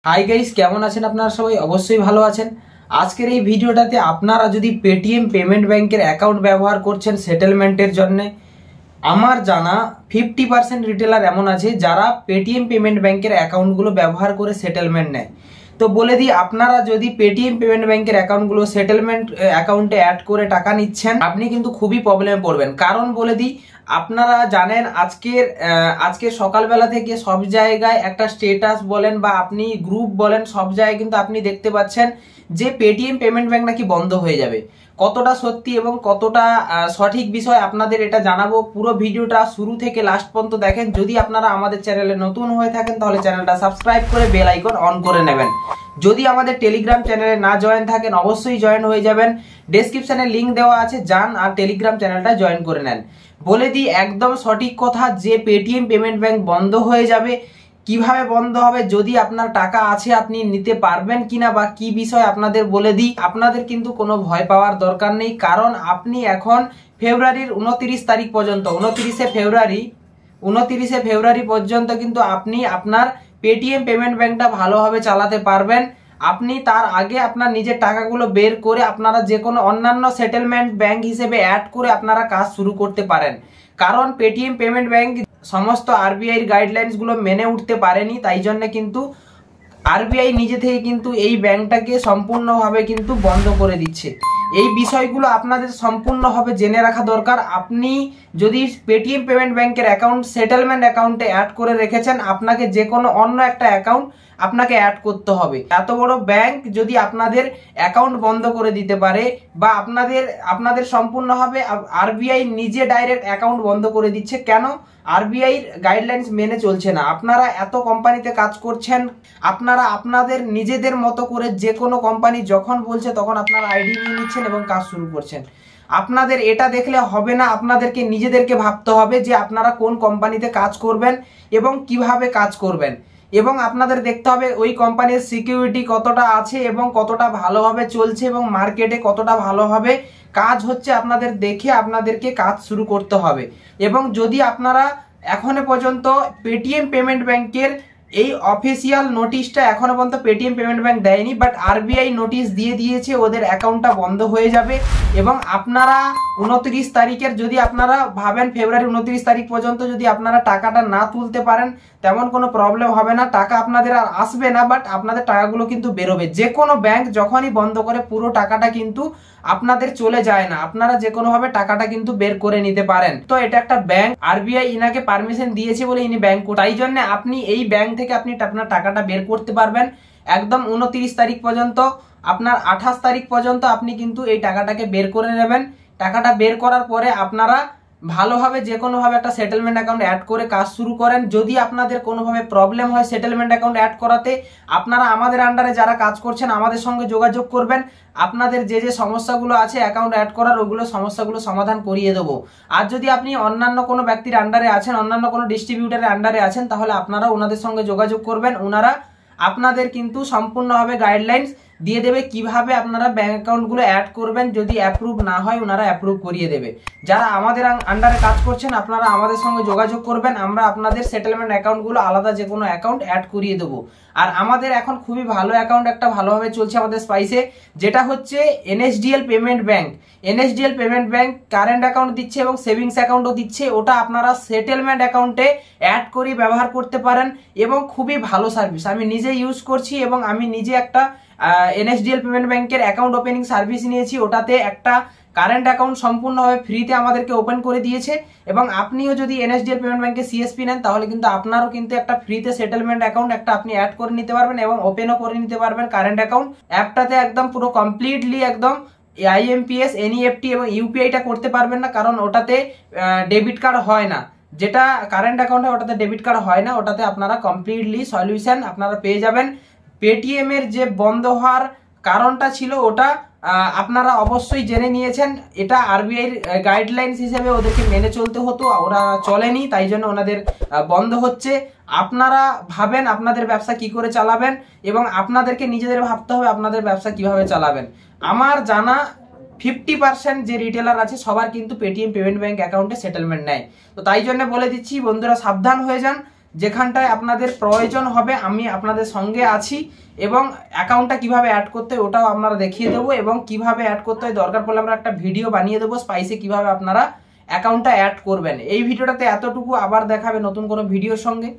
Hi guys, কেমন আছেন আপনারা? সবাই অবশ্যই ভালো আছেন। আজকের এই ভিডিওটাতে আপনারা যদি পেটিএম পেমেন্ট ব্যাংকের অ্যাকাউন্ট ব্যবহার করছেন সেটেলমেন্টের জন্য, আমার জানা 50% রিটেলার এমন আছে যারা পেটিএম পেমেন্ট ব্যাংকের অ্যাকাউন্টগুলো ব্যবহার করে সেটেলমেন্ট নেয়। তো বলে দিই, আপনারা যদি পেটিএম পেমেন্ট ব্যাংকের অ্যাকাউন্টগুলো সেটেলমেন্ট অ্যাকাউন্টে অ্যাড করে টাকা নিচ্ছেন, আপনি কিন্তু খুবই প্রবলেমে পড়বেন। কারণ বলে দিই, আপনারা জানেন আজকের সকালবেলা থেকে সব জায়গায় একটা স্টেটাস বলেন বা আপনি গ্রুপ বলেন, সব জায়গায় কিন্তু আপনি দেখতে পাচ্ছেন যে পেটিএম পেমেন্ট ব্যাংক নাকি বন্ধ হয়ে যাবে। কতটা সত্যি এবং কতটা সঠিক বিষয় আপনাদের এটা জানাবো। পুরো ভিডিওটা শুরু থেকে লাস্ট পর্যন্ত দেখেন। যদি আপনারা আমাদের চ্যানেলে নতুন হয়ে থাকেন তাহলে চ্যানেলটা সাবস্ক্রাইব করে বেল আইকন অন করে নেবেন। যদি আমাদের টেলিগ্রাম চ্যানেলে না জয়েন থাকেন অবশ্যই জয়েন হয়ে যাবেন। ডেসক্রিপশনে লিংক দেওয়া আছে, যান আর টেলিগ্রাম চ্যানেলটা জয়েন করে নেন। বলে দিই একদম সঠিক কথা যে পেটিএম পেমেন্ট ব্যাংক বন্ধ হয়ে যাবে। কিভাবে বন্ধ হবে, যদি আপনার টাকা আছে আপনি নিতে পারবেন কিনা বা কি বিষয় আপনাদের বলে দিই। আপনাদের কিন্তু কোনো ভয় পাওয়ার দরকার নেই, কারণ আপনি এখন ফেব্রুয়ারির 29 তারিখ পর্যন্ত 29শে ফেব্রুয়ারি পর্যন্ত কিন্তু আপনি আপনার পেটিএম পেমেন্ট ব্যাংকটা ভালোভাবে চালাতে পারবেন। আপনি তার আগে আপনার নিজের টাকাগুলো বের করে আপনারা যে কোনো অন্যান্য সেটেলমেন্ট ব্যাংক হিসেবে অ্যাড করে আপনারা কাজ শুরু করতে পারেন। কারণ পেটিএম পেমেন্ট ব্যাংক সমস্ত আরবিআই গাইডলাইন্সগুলো মেনে উঠতে পারেনি, তাই জন্য কিন্তু আরবিআই নিজে থেকে কিন্তু এই ব্যাংকটাকে সম্পূর্ণভাবে কিন্তু বন্ধ করে দিচ্ছে। এই বিষয়গুলো আপনাদের সম্পূর্ণভাবে জেনে রাখা দরকার। আপনি যদি পেটিএম পেমেন্ট ব্যাংকের অ্যাকাউন্ট সেটেলমেন্ট অ্যাকাউন্টে অ্যাড করে রেখেছেন, আপনাকে যে কোনো অন্য একটা অ্যাকাউন্ট আপনাকে অ্যাড করতে হবে। এত বড় ব্যাংক যদি আপনাদের অ্যাকাউন্ট বন্ধ করে দিতে পারে বা আপনাদের সম্পূর্ণভাবে আরবিআই নিজে ডাইরেক্ট অ্যাকাউন্ট বন্ধ করে দিচ্ছে, কেন? আরবিআই গাইডলাইন্স মেনে চলছে না। আপনারা এত কোম্পানিতে কাজ করছেন, আপনারা আপনাদের নিজেদের মতো করে যে কোনো কোম্পানি যখন বলছে তখন আপনারা আইডি নিয়ে নিচ্ছেন এবং কাজ শুরু করছেন। আপনাদের এটা দেখলে হবে না, আপনাদেরকে নিজেদেরকে ভাবতে হবে যে আপনারা কোন কোম্পানিতে কাজ করবেন এবং কিভাবে কাজ করবেন। এবং আপনাদের দেখতে হবে ওই কোম্পানির সিকিউরিটি কতটা আছে এবং কতটা ভালোভাবে চলছে এবং মার্কেটে কতটা ভালোভাবে কাজ হচ্ছে, আপনাদের দেখে আপনাদেরকে কাজ শুরু করতে হবে। এবং যদি আপনারা এখনো পর্যন্ত পেটিএম পেমেন্ট ব্যাংকের এই অফিসিয়াল নোটিশটা এখনো পর্যন্ত পেটিএম পেমেন্ট ব্যাংক দেয়নি, বাট আরবিআই নোটিশ দিয়ে দিয়েছে ওদের অ্যাকাউন্টটা বন্ধ হয়ে যাবে। এবং আপনারা 29 তারিখের, যদি আপনারা ভাবেন ফেব্রুয়ারি 29 তারিখ পর্যন্ত যদি আপনারা টাকাটা না তুলতে পারেন তেমন কোনো প্রবলেম হবে না, টাকা আপনাদের আর আসবে না, বাট আপনাদের টাকাগুলো কিন্তু বেরোবে। যে কোনো ব্যাংক যখনই বন্ধ করে পুরো টাকাটা কিন্তু আপনাদের চলে যায় না, আপনারা যে কোনো ভাবে টাকাটা কিন্তু বের করে নিতে পারেন। তো এটা একটা ব্যাংক, আরবিআই ইনাকে পারমিশন দিয়েছে বলে ইনি ব্যাংক, তাই জন্য আপনি এই ব্যাংক থেকে আপনি আপনার টাকাটা বের করতে পারবেন একদম 29 তারিখ পর্যন্ত। আপনার 28 তারিখ পর্যন্ত আপনি কিন্তু এই টাকাটাকে বের করে নেবেন। টাকাটা বের করার পরে আপনারা ভালোভাবে যে কোনোভাবে একটা সেটেলমেন্ট অ্যাকাউন্ট অ্যাড করে কাজ শুরু করেন। যদি আপনাদের কোনোভাবে প্রবলেম হয় সেটেলমেন্ট অ্যাকাউন্ট অ্যাড করাতে, আপনারা আমাদের আন্ডারে যারা কাজ করছেন আমাদের সঙ্গে যোগাযোগ করবেন। আপনাদের যে যে সমস্যাগুলো আছে অ্যাকাউন্ট অ্যাড করার, ওগুলো সমস্যাগুলো সমাধান করিয়ে দেবো। আর যদি আপনি অন্যান্য কোনো ব্যক্তির আন্ডারে আছেন, অন্যান্য কোনো ডিস্ট্রিবিউটারের আন্ডারে আছেন, তাহলে আপনারা ওনাদের সঙ্গে যোগাযোগ করবেন। ওনারা আপনাদের কিন্তু সম্পূর্ণভাবে গাইডলাইন্স দিয়ে দেবে কিভাবে আপনারা ব্যাংক অ্যাকাউন্টগুলো অ্যাড করবেন। যদি অ্যাপ্রুভ না হয় ওনারা অ্যাপ্রুভ করিয়ে দেবে। যারা আমাদের আন্ডারে কাজ করছেন আপনারা আমাদের সঙ্গে যোগাযোগ করবেন, আমরা আপনাদের সেটেলমেন্ট অ্যাকাউন্টগুলো আলাদা যে কোনো অ্যাকাউন্ট অ্যাড করিয়ে দেবো। আর আমাদের এখন খুবই ভালো অ্যাকাউন্ট একটা ভালোভাবে চলছে আমাদের স্পাইসে, যেটা হচ্ছে NSDL payment bank. NSDL payment bank current account দিচ্ছে এবং সেভিংস অ্যাকাউন্টও দিচ্ছে। ওটা আপনারা সেটেলমেন্ট অ্যাকাউন্টে অ্যাড করে ব্যবহার করতে পারেন এবং খুবই ভালো সার্ভিস। আমি নিজে ইউজ করছি এবং আমি নিজে একটা এনএসডিএল পেমেন্ট ব্যাংকের অ্যাকাউন্ট ওপেনিং সার্ভিস নিয়েছি। ওটাতে একটা কারেন্ট অ্যাকাউন্ট সম্পূর্ণভাবে ফ্রিতে আমাদেরকে ওপেন করে দিয়েছে। এবং আপনিও যদি এনএসডিএল পেমেন্ট ব্যাংকে সিএসপি নেন তাহলে কিন্তু আপনারও কিন্তু একটা ফ্রিতে সেটেলমেন্ট অ্যাকাউন্ট একটা আপনি অ্যাড করে নিতে পারবেন এবং ওপেনও করে নিতে পারবেন কারেন্ট অ্যাকাউন্ট। অ্যাপটাতে একদম পুরো কমপ্লিটলি একদম আইএমপিএস, এনইএফটি এবং ইউপিআইটা করতে পারবেন না, কারণ ওটাতে ডেবিট কার্ড হয় না। যেটা কারেন্ট অ্যাকাউন্ট হয় ওটাতে ডেবিট কার্ড হয় না। ওটাতে আপনারা কমপ্লিটলি সলিউশন আপনারা পেয়ে যাবেন। পেটিএম এর যে বন্ধ হওয়ার কারণটা ছিল ওটা আপনারা অবশ্যই জেনে নিয়েছেন। এটা আরবিআই গাইডলাইন্স হিসেবে ওদেরকে মেনে চলতে হতো, ওরা চলেনি, তাই জন্য ওনাদের বন্ধ হচ্ছে। আপনারা ভাবেন আপনাদের ব্যবসা কি করে চালাবেন এবং আপনাদেরকে নিজেদের ভাবতে হবে আপনাদের ব্যবসা কিভাবে চালাবেন। আমার জানা 50% যে রিটেলার আছে সবার কিন্তু পেটিএম পেমেন্ট ব্যাংক অ্যাকাউন্টে সেটেলমেন্ট নেয়। তো তাই জন্য বলে দিচ্ছি বন্ধুরা, সাবধান হয়ে যান। যেখানটায় আপনাদের প্রয়োজন হবে আমি আপনাদের সঙ্গে আছি, এবং অ্যাকাউন্টটা কিভাবে অ্যাড করতে হয় ওটাও আপনারা দেখিয়ে দেবো, এবং কিভাবে অ্যাড করতে হয় দরকার পড়লে আমরা একটা ভিডিও বানিয়ে দেবো স্পাইসে কিভাবে আপনারা অ্যাকাউন্টটা অ্যাড করবেন। এই ভিডিওটাতে এতটুকু, আবার দেখাবে নতুন কোনো ভিডিওর সঙ্গে।